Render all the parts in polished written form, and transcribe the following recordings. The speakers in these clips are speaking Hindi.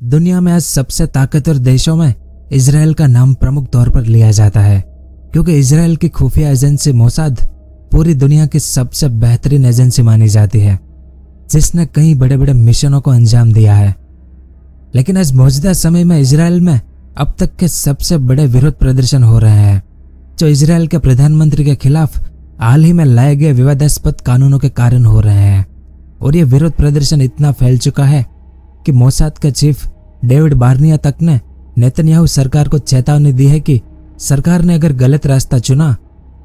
दुनिया में आज सबसे ताकतवर देशों में इजराइल का नाम प्रमुख तौर पर लिया जाता है, क्योंकि इजराइल की खुफिया एजेंसी मोसाद पूरी दुनिया की सबसे बेहतरीन एजेंसी मानी जाती है, जिसने कई बड़े बड़े मिशनों को अंजाम दिया है। लेकिन आज मौजूदा समय में इजराइल में अब तक के सबसे बड़े विरोध प्रदर्शन हो रहे हैं, जो इजराइल के प्रधानमंत्री के खिलाफ हाल ही में लाए गए विवादास्पद कानूनों के कारण हो रहे हैं। और ये विरोध प्रदर्शन इतना फैल चुका है कि मोसाद के चीफ डेविड बार्निया तक ने नेतन्याहू सरकार को चेतावनी दी है कि सरकार ने अगर गलत रास्ता चुना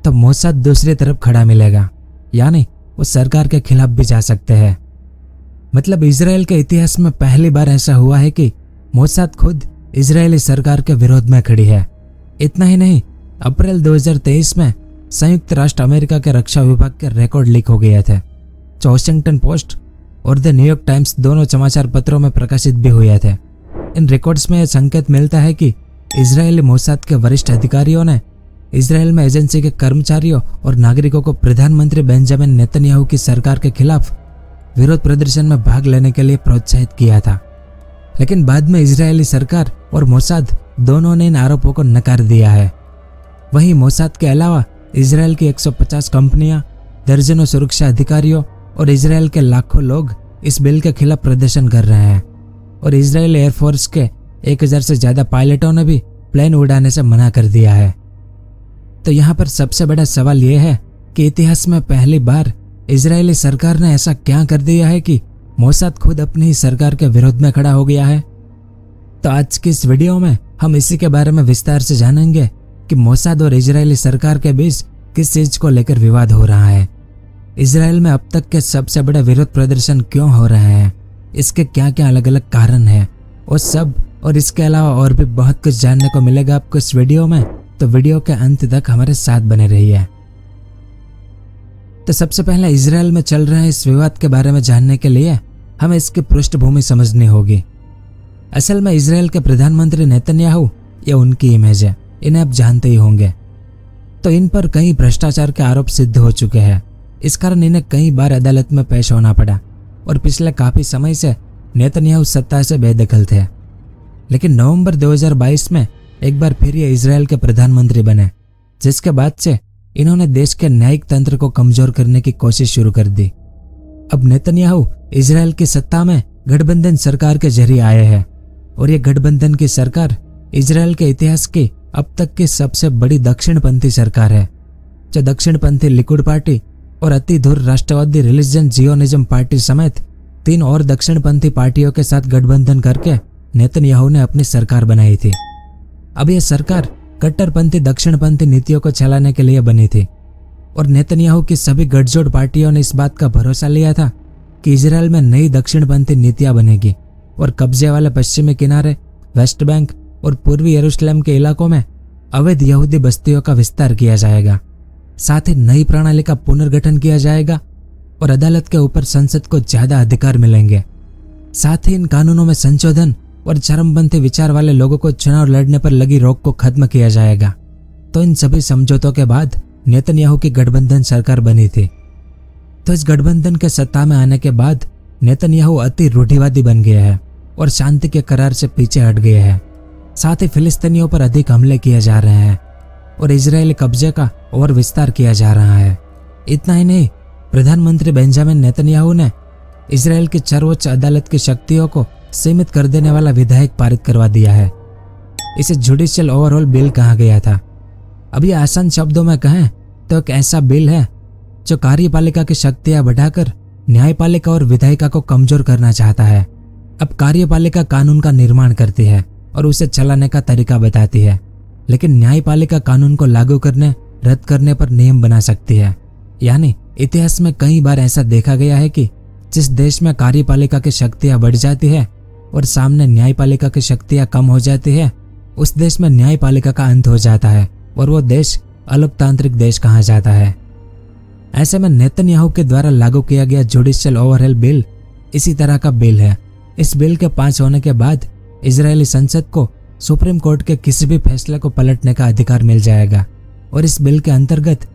तो मोसाद दूसरी तरफ खड़ा मिलेगा, यानी वो सरकार के खिलाफ भी जा सकते हैं। मतलब इजराइल के इतिहास में पहली बार ऐसा हुआ है कि मोसाद खुद इजरायली सरकार के विरोध में खड़ी है। इतना ही नहीं, अप्रैल 2023 में संयुक्त राष्ट्र अमेरिका के रक्षा विभाग के रिकॉर्ड लीक हो गए थे, जो वॉशिंगटन पोस्ट और द न्यूयॉर्क टाइम्स दोनों समाचार पत्रों में प्रकाशित भी हुए थे। इन रिकॉर्ड्स में यह संकेत मिलता है कि इजरायली मोसाद के वरिष्ठ अधिकारियों ने इजराइल में एजेंसी के कर्मचारियों और नागरिकों को प्रधानमंत्री बेंजामिन नेतन्याहू की सरकार के खिलाफ विरोध प्रदर्शन में भाग लेने के लिए प्रोत्साहित किया था। लेकिन बाद में इजरायली सरकार और मोसाद दोनों ने इन आरोपों को नकार दिया है। वहीं मोसाद के अलावा इजराइल की 150 कंपनियां, दर्जनों सुरक्षा अधिकारियों और इजराइल के लाखों लोग इस बिल के खिलाफ प्रदर्शन कर रहे हैं। और इजराइल एयरफोर्स के 1000 से ज्यादा पायलटों ने भी प्लेन उड़ाने से मना कर दिया है। तो यहाँ पर सबसे बड़ा सवाल यह है कि इतिहास में पहली बार इजरायली सरकार ने ऐसा क्या कर दिया है कि मोसाद खुद अपनी ही सरकार के विरोध में खड़ा हो गया है। तो आज की इस वीडियो में हम इसी के बारे में विस्तार से जानेंगे कि मोसाद और इजरायली सरकार के बीच किस चीज को लेकर विवाद हो रहा है, इजराइल में अब तक के सबसे बड़े विरोध प्रदर्शन क्यों हो रहे हैं, इसके क्या क्या अलग अलग कारण हैं, और सब और इसके अलावा और भी बहुत कुछ जानने को मिलेगा आपको इस वीडियो में। तो वीडियो के अंत तक हमारे साथ बने रहिए। तो सबसे पहले इजराइल में चल रहे इस विवाद के बारे में जानने के लिए हमें इसकी पृष्ठभूमि समझनी होगी। असल में इजराइल के प्रधानमंत्री नेतन्याहू ये उनकी इमेज है, इन्हें आप जानते ही होंगे। तो इन पर कई भ्रष्टाचार के आरोप सिद्ध हो चुके हैं, इस कारण इन्हें कई बार अदालत में पेश होना पड़ा और पिछले काफी समय से नेतन्याहू सत्ता से बेदखल थे। लेकिन नवंबर 2022 में एक बार फिर ये इजराइल के प्रधानमंत्री बने, जिसके बाद से इन्होंने देश के न्यायिक तंत्र को कमजोर करने की कोशिश शुरू कर दी। अब नेतन्याहू इजराइल की सत्ता में गठबंधन सरकार के जरिए आए हैं और ये गठबंधन की सरकार इजराइल के इतिहास की अब तक की सबसे बड़ी दक्षिणपंथी सरकार है, जो दक्षिणपंथी लिकुड पार्टी और अति धुर राष्ट्रवादी रिलीजन जियोनिज्म पार्टी समेत 3 और दक्षिणपंथी पार्टियों के साथ गठबंधन करके नेतन्याहू ने अपनी सरकार बनाई थी। अब यह सरकार कट्टरपंथी दक्षिणपंथी नीतियों को चलाने के लिए बनी थी और नेतन्याहू की सभी गठजोड़ पार्टियों ने इस बात का भरोसा लिया था कि इजराइल में नई दक्षिणपंथी नीतियां बनेगी और कब्जे वाले पश्चिमी किनारे, वेस्ट बैंक और पूर्वी यरूशलेम के इलाकों में अवैध यहूदी बस्तियों का विस्तार किया जाएगा। साथ ही नई प्रणाली का पुनर्गठन किया जाएगा और अदालत के ऊपर संसद को ज्यादा अधिकार मिलेंगे। साथ ही इन कानूनों में संशोधन और चरमपंथी विचार वाले लोगों को चुनाव लड़ने पर लगी रोक को खत्म किया जाएगा। तो इन सभी समझौतों के बाद नेतन्याहू की गठबंधन सरकार बनी थी। तो इस गठबंधन के सत्ता में आने के बाद नेतन्याहू अति रूढ़िवादी बन गया है और शांति के करार से पीछे हट गए हैं। साथ ही फिलिस्तीनियों पर अधिक हमले किए जा रहे हैं और इजरायली कब्जे का और विस्तार किया जा रहा है। इतना ही नहीं, प्रधानमंत्री बेंजामिन नेतन्याहू ने इजराइल की सर्वोच्च अदालत की शक्तियों को सीमित कर देने वाला विधेयक पारित करवा दिया है। इसे जुडिशियल ओवरऑल बिल कहा गया था। अब ये आसान शब्दों में कहें तो एक ऐसा बिल है जो कार्यपालिका की शक्तियां बढ़ाकर न्यायपालिका और विधायिका को कमजोर करना चाहता है। अब कार्यपालिका कानून का निर्माण करती है और उसे चलाने का तरीका बताती है, लेकिन न्यायपालिका कानून को लागू करने, रद्द करने पर नियम बना सकती है। यानी इतिहास में कई बार ऐसा देखा गया है कि जिस देश में कार्यपालिका की शक्तियां बढ़ जाती है और सामने न्यायपालिका की शक्तियां कम हो जाती है, उस देश में न्यायपालिका का अंत हो जाता है और वो देश अलोकतांत्रिक देश कहा जाता है। ऐसे में नेतन्याहू के द्वारा लागू किया गया जुडिशियल ओवरऑल बिल इसी तरह का बिल है। इस बिल के पास होने के बाद इजरायली संसद को सुप्रीम कोर्ट के किसी भी फैसले को पलटने का अधिकार मिल जाएगा और इस बिल के अंतर्गत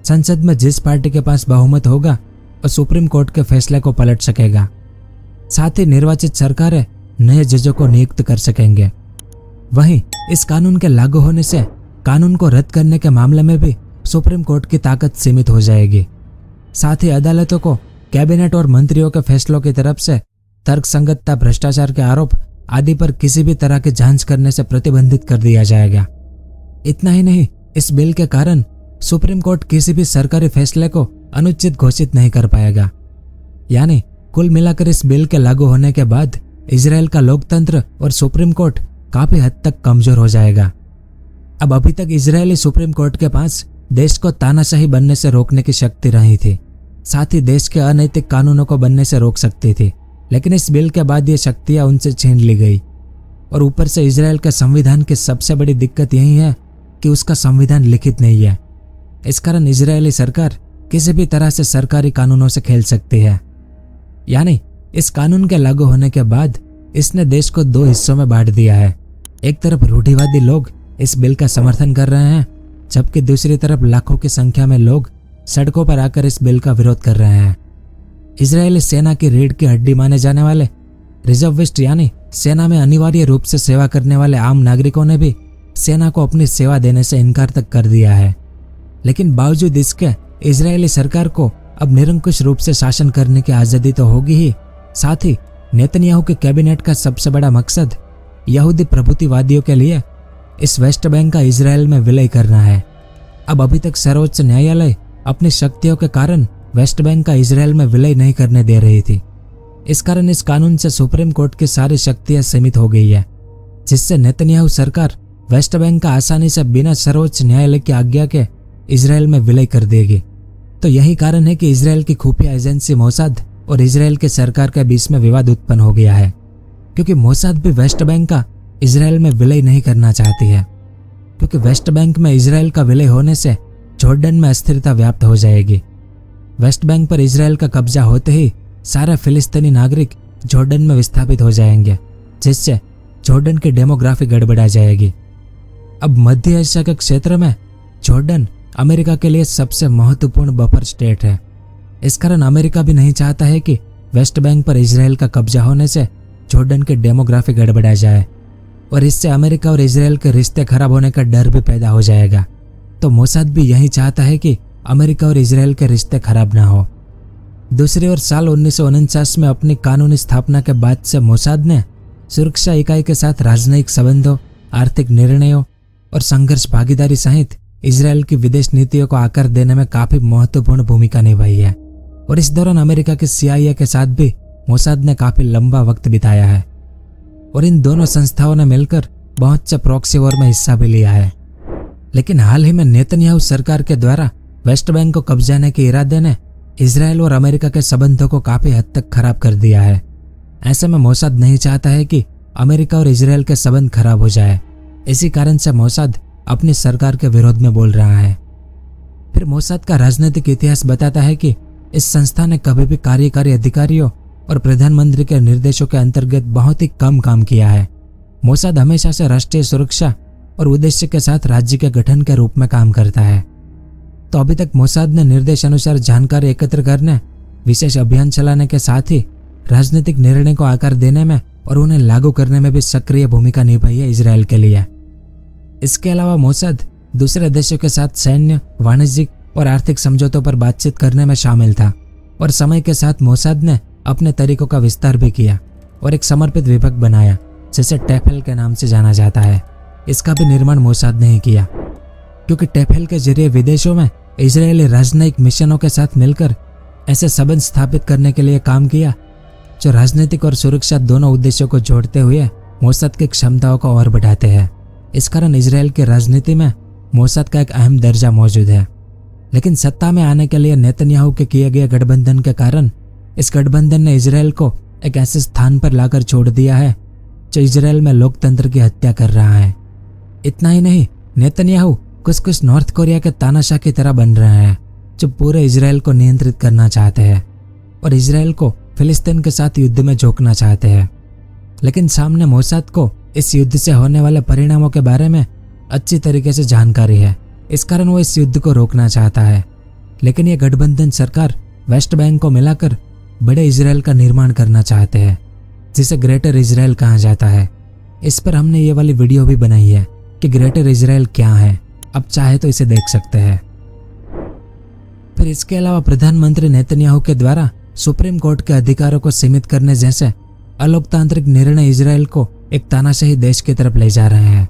संसद में जिस पार्टी के पास बहुमत होगा वो सुप्रीम कोर्ट के फैसले को पलट सकेगा। साथ ही निर्वाचित सरकारें नए जजों को नियुक्त कर सकेंगे। वहीं इस कानून के लागू होने से कानून को रद्द करने के मामले में भी सुप्रीम कोर्ट की ताकत सीमित हो जाएगी। साथ ही अदालतों को कैबिनेट और मंत्रियों के फैसलों की तरफ से तर्कसंगतता, भ्रष्टाचार के आरोप आदि पर किसी भी तरह की जांच करने से प्रतिबंधित कर दिया जाएगा। इतना ही नहीं, इस बिल के कारण सुप्रीम कोर्ट किसी भी सरकारी फैसले को अनुचित घोषित नहीं कर पाएगा। यानी कुल मिलाकर इस बिल के लागू होने के बाद इजराइल का लोकतंत्र और सुप्रीम कोर्ट काफी हद तक कमजोर हो जाएगा। अब अभी तक इजरायली सुप्रीम कोर्ट के पास देश को तानाशाही बनने से रोकने की शक्ति रही थी, साथ ही देश के अनैतिक कानूनों को बनने से रोक सकती थी, लेकिन इस बिल के बाद ये शक्तियां उनसे छीन ली गई। और ऊपर से इजराइल के संविधान की सबसे बड़ी दिक्कत यही है कि उसका संविधान लिखित नहीं है। इस कारण इजरायली सरकार किसी भी तरह से सरकारी कानूनों से खेल सकती है। यानी इस कानून के लागू होने के बाद इसने देश को दो हिस्सों में बांट दिया है। एक तरफ रूढ़िवादी लोग इस बिल का समर्थन कर रहे हैं, जबकि दूसरी तरफ लाखों की संख्या में लोग सड़कों पर आकर इस बिल का विरोध कर रहे हैं। इजरायली सेना की रीढ़ की हड्डी माने जाने वाले रिजर्विस्ट यानी सेना में अनिवार्य रूप से सेवा करने वाले आम नागरिकों ने भी सेना को अपनी सेवा देने से इनकार तक कर दिया है। लेकिन बावजूद इसके इजरायली सरकार को अब निरंकुश रूप से शासन करने की आजादी तो होगी ही, साथ ही नेतन्याहू के कैबिनेट का सबसे बड़ा मकसद यहूदी प्रभुत्ववादियों के लिए इस वेस्ट बैंक का इजराइल में विलय करना है। अब अभी तक सर्वोच्च न्यायालय अपनी शक्तियों के कारण वेस्ट बैंक का इजराइल में विलय नहीं करने दे रही थी। इस कारण इस कानून से सुप्रीम कोर्ट की सारी शक्तियां सीमित हो गई है, जिससे नेतन्याहू सरकार वेस्ट बैंक का आसानी से बिना सर्वोच्च न्यायालय की आज्ञा के इजराइल में विलय कर देगी। तो यही कारण है कि इजराइल की खुफिया एजेंसी मोसाद और इजराइल के सरकार के बीच में विवाद उत्पन्न हो गया है, क्योंकि मोसाद भी वेस्ट बैंक का इजराइल में विलय नहीं करना चाहती है, क्योंकि वेस्ट बैंक में इजराइल का विलय होने से जॉर्डन में अस्थिरता व्याप्त हो जाएगी। वेस्ट बैंक पर इजराइल का कब्जा होते ही सारे फिलिस्तीनी नागरिक जॉर्डन में विस्थापित हो जाएंगे, जिससे जॉर्डन की डेमोग्राफी गड़बड़ा जाएगी। अब मध्य एशिया के क्षेत्र में जॉर्डन अमेरिका के लिए सबसे महत्वपूर्ण बफर स्टेट है। इस कारण अमेरिका भी नहीं चाहता है कि वेस्ट बैंक पर इजराइल का कब्जा होने से जॉर्डन की डेमोग्राफी गड़बड़ा जाए, और इससे अमेरिका और इजराइल के रिश्ते खराब होने का डर भी पैदा हो जाएगा। तो मोसाद भी यही चाहता है कि अमेरिका और इजराइल के रिश्ते खराब ना हो। दूसरी ओर साल 1949 में अपनी कानूनी स्थापना के बाद से मोसाद ने सुरक्षा इकाई के साथ राजनयिक संबंधों, आर्थिक निर्णयों और संघर्ष भागीदारी सहित इजराइल की विदेश नीतियों को आकार देने में काफी महत्वपूर्ण भूमिका निभाई है। और इस दौरान अमेरिका के CIA के साथ भी मोसाद ने काफी लंबा वक्त बिताया है, और इन दोनों संस्थाओं ने मिलकर बहुत से प्रॉक्सी वॉर में हिस्सा भी लिया है। लेकिन हाल ही में नेतन्याहू सरकार के द्वारा वेस्ट बैंक को कब्जाने के इरादे ने इजराइल और अमेरिका के संबंधों को काफी हद तक खराब कर दिया है। ऐसे में मोसाद नहीं चाहता है कि अमेरिका और इजराइल के संबंध खराब हो जाए। इसी कारण से मोसाद अपनी सरकार के विरोध में बोल रहा है। फिर मोसाद का राजनीतिक इतिहास बताता है कि इस संस्था ने कभी भी कार्यकारी अधिकारियों और प्रधानमंत्री के निर्देशों के अंतर्गत बहुत ही कम काम किया है। मोसाद हमेशा से राष्ट्रीय सुरक्षा और उद्देश्य के साथ राज्य के गठन के रूप में काम करता है। तो अभी तक मोसाद ने निर्देशानुसार जानकारी एकत्र करने, विशेष अभियान चलाने के साथ ही राजनीतिक निर्णय को आकार देने में और उन्हें लागू करने में भी सक्रिय भूमिका निभाई है इजराइल के लिए। इसके अलावा मोसाद दूसरे देशों के साथ सैन्य, वाणिज्यिक और आर्थिक समझौतों पर बातचीत करने में शामिल था, और समय के साथ मोसाद ने अपने तरीकों का विस्तार भी किया और एक समर्पित विभाग बनाया, जिसे टेफेल के नाम से जाना जाता है। इसका भी निर्माण मोसाद ने ही किया, क्योंकि टेफेल के जरिए विदेशों में इजरायली राजनयिक मिशनों के साथ मिलकर ऐसे संबंध स्थापित करने के लिए काम किया जो राजनीतिक और सुरक्षा दोनों उद्देश्यों को जोड़ते हुए मोसाद की क्षमताओं को और बढ़ाते हैं। इस कारण इजराइल की राजनीति में मोसाद का एक अहम दर्जा मौजूद है। लेकिन सत्ता में आने के लिए नेतन्याहू के किए गए गठबंधन के कारण इस गठबंधन ने इजराइल को एक ऐसे स्थान पर लाकर छोड़ दिया है जो इजराइल में लोकतंत्र की हत्या कर रहा है। इतना ही नहीं, नेतन्याहू कुछ नॉर्थ कोरिया के तानाशाह की तरह बन रहे हैं, जो पूरे इजराइल को नियंत्रित करना चाहते हैं और इजराइल को फिलिस्तीन के साथ युद्ध में झोंकना चाहते हैं। लेकिन सामने मोसाद को इस युद्ध से होने वाले परिणामों के बारे में अच्छी तरीके से जानकारी है। इस कारण वो इस युद्ध को रोकना चाहता है। लेकिन ये गठबंधन सरकार वेस्ट बैंक को मिलाकर बड़े इजराइल का निर्माण करना चाहते हैं, जिसे ग्रेटर इजराइल कहा जाता है। इस पर हमने ये वाली वीडियो भी बनाई है कि ग्रेटर इजराइल क्या है, अब चाहे तो इसे देख सकते हैं। फिर इसके अलावा प्रधानमंत्री नेतन्याहू के द्वारा सुप्रीम कोर्ट के अधिकारों को सीमित करने जैसे अलोकतांत्रिक निर्णय इजराइल को एक तानाशाही देश की तरफ ले जा रहे हैं,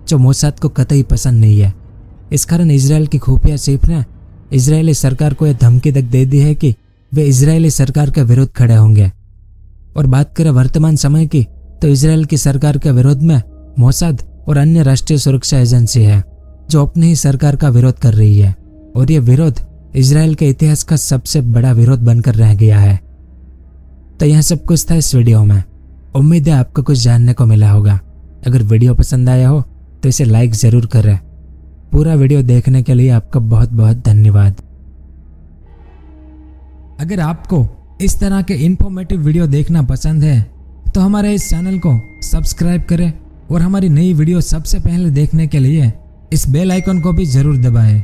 जो मोसाद को कतई पसंद नहीं है। इस कारण इजराइल की खुफिया चीफ ने इजरायली सरकार को यह धमकी तक दे दी है कि वे इजरायली सरकार के विरुद्ध खड़े होंगे। और बात करें वर्तमान समय की, तो इजराइल की सरकार के विरोध में मोसाद और अन्य राष्ट्रीय सुरक्षा एजेंसी है जो अपनी ही सरकार का विरोध कर रही है, और यह विरोध इजराइल के इतिहास का सबसे बड़ा विरोध बनकर रह गया है। तो यह सब कुछ था इस वीडियो में। उम्मीद है आपको कुछ जानने को मिला होगा। अगर वीडियो पसंद आया हो तो इसे लाइक जरूर करें। पूरा वीडियो देखने के लिए आपका बहुत बहुत धन्यवाद। अगर आपको इस तरह के इंफॉर्मेटिव वीडियो देखना पसंद है तो हमारे इस चैनल को सब्सक्राइब करें और हमारी नई वीडियो सबसे पहले देखने के लिए इस बेल आइकन को भी जरूर दबाएं।